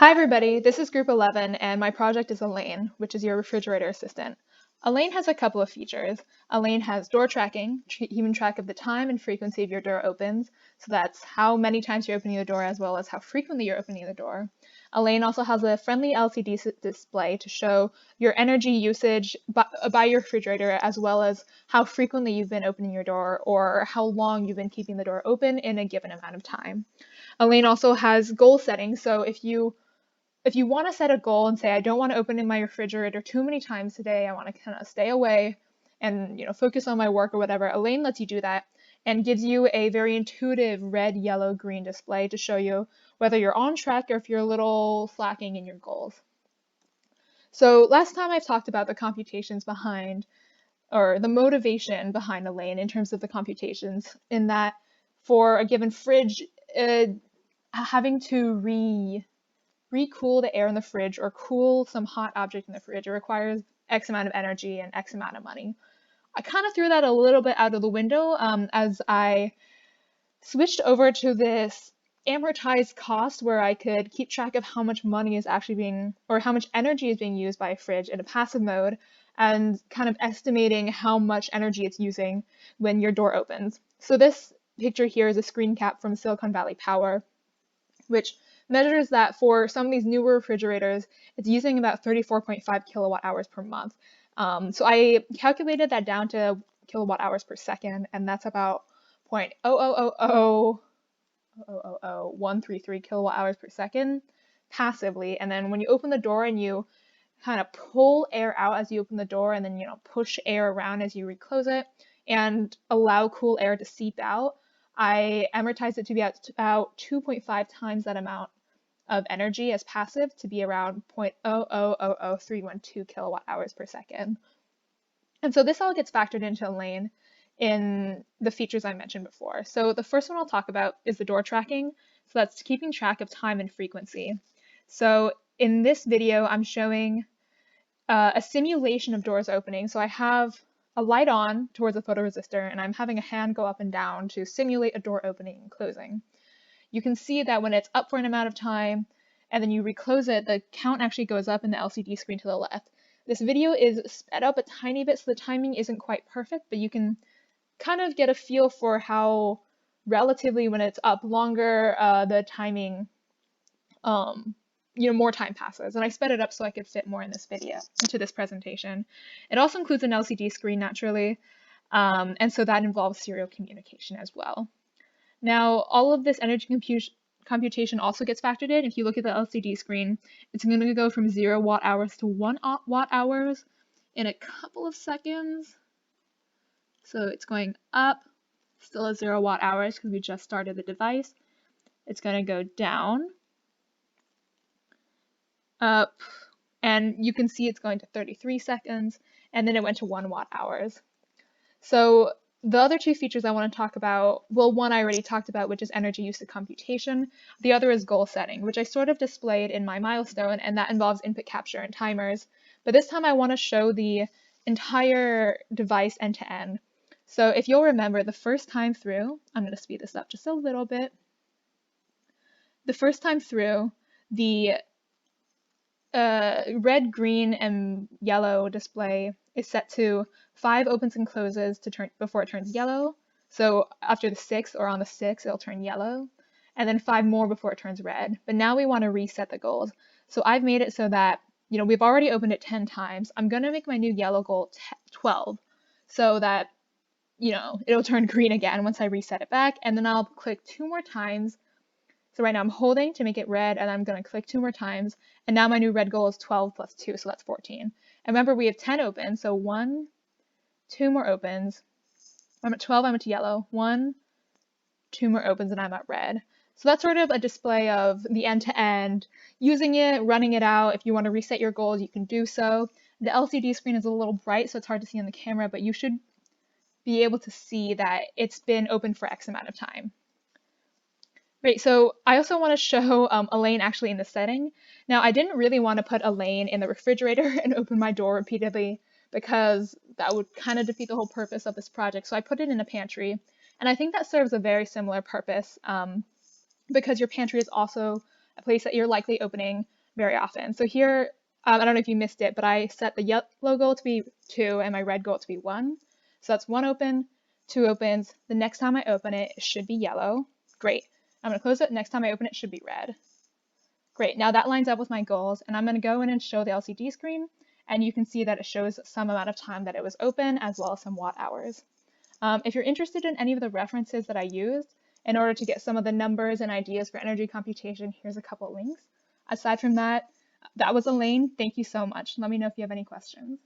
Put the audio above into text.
Hi everybody, this is Group 11 and my project is Elaine, which is your refrigerator assistant. Elaine has a couple of features. Elaine has door tracking, keeping track of the time and frequency of your door opens. So that's how many times you're opening the door as well as how frequently you're opening the door. Elaine also has a friendly LCD display to show your energy usage by your refrigerator as well as how frequently you've been opening your door or how long you've been keeping the door open in a given amount of time. Elaine also has goal setting, so if you want to set a goal and say, I don't want to open in my refrigerator too many times today, I want to kind of stay away and focus on my work or whatever, Elaine lets you do that and gives you a very intuitive red, yellow, green display to show you whether you're on track or if you're a little slacking in your goals. So last time I've talked about the computations behind or the motivation behind Elaine in terms of the computations in that for a given fridge, having to recool the air in the fridge or cool some hot object in the fridge, it requires X amount of energy and X amount of money. I kind of threw that a little bit out of the window as I switched over to this amortized cost where I could keep track of how much money is actually being, or how much energy is being used by a fridge in a passive mode, and kind of estimating how much energy it's using when your door opens. So this picture here is a screen cap from Silicon Valley Power, which measures that for some of these newer refrigerators, it's using about 34.5 kilowatt hours per month. So I calculated that down to kilowatt hours per second, and that's about 0.0000133 kilowatt hours per second passively. And then when you open the door and you kind of pull air out as you open the door and then push air around as you reclose it and allow cool air to seep out, I amortized it to be at about 2.5 times that amount of energy as passive to be around 0.0000312 kilowatt hours per second. And so this all gets factored into Elaine in the features I mentioned before. So the first one I'll talk about is the door tracking. So that's keeping track of time and frequency. So in this video, I'm showing a simulation of doors opening. So I have a light on towards a photoresistor and I'm having a hand go up and down to simulate a door opening and closing. You can see that when it's up for an amount of time and then you reclose it, the count actually goes up in the LCD screen to the left. This video is sped up a tiny bit, so the timing isn't quite perfect, but you can kind of get a feel for how relatively when it's up longer, the timing, more time passes. And I sped it up so I could fit more in this video, into this presentation. It also includes an LCD screen naturally, and so that involves serial communication as well. Now, all of this energy computation also gets factored in. If you look at the LCD screen, it's going to go from 0 watt hours to 1 watt hours in a couple of seconds. So it's going up, still at 0 watt hours because we just started the device. It's going to go down, up, and you can see it's going to 33 seconds, and then it went to 1 watt hours. So the other two features I want to talk about, well, one I already talked about, which is energy use of computation. The other is goal setting, which I sort of displayed in my milestone, and that involves input capture and timers. But this time I want to show the entire device end to end. So if you'll remember the first time through, I'm going to speed this up just a little bit. The first time through, the red, green, and yellow display is set to 5 opens and closes to turn before it turns yellow. So after the 6th or on the 6th, it'll turn yellow, and then 5 more before it turns red. But now we want to reset the goals. So I've made it so that, we've already opened it 10 times. I'm going to make my new yellow goal 12 so that, it'll turn green again once I reset it back, and then I'll click 2 more times. So right now I'm holding to make it red, and I'm going to click 2 more times, and now my new red goal is 12 plus 2, so that's 14. And remember, we have 10 opens, so 1, 2 more opens. I'm at 12, I'm at yellow. 1, 2 more opens, and I'm at red. So that's sort of a display of the end-to-end, using it, running it out. If you want to reset your goals, you can do so. The LCD screen is a little bright, so it's hard to see on the camera, but you should be able to see that it's been open for X amount of time. Great, so I also want to show Elaine actually in the setting. Now, I didn't really want to put Elaine in the refrigerator and open my door repeatedly because that would kind of defeat the whole purpose of this project. So I put it in a pantry, and I think that serves a very similar purpose because your pantry is also a place that you're likely opening very often. So here, I don't know if you missed it, but I set the yellow goal to be 2 and my red goal to be 1. So that's 1 open, 2 opens. The next time I open it, it should be yellow. Great. I'm going to close it. Next time I open it, it should be red. Great. Now that lines up with my goals, and I'm going to go in and show the LCD screen, and you can see that it shows some amount of time that it was open as well as some watt hours. If you're interested in any of the references that I used in order to get some of the numbers and ideas for energy computation, here's a couple links. Aside from that, that was Elaine. Thank you so much. Let me know if you have any questions.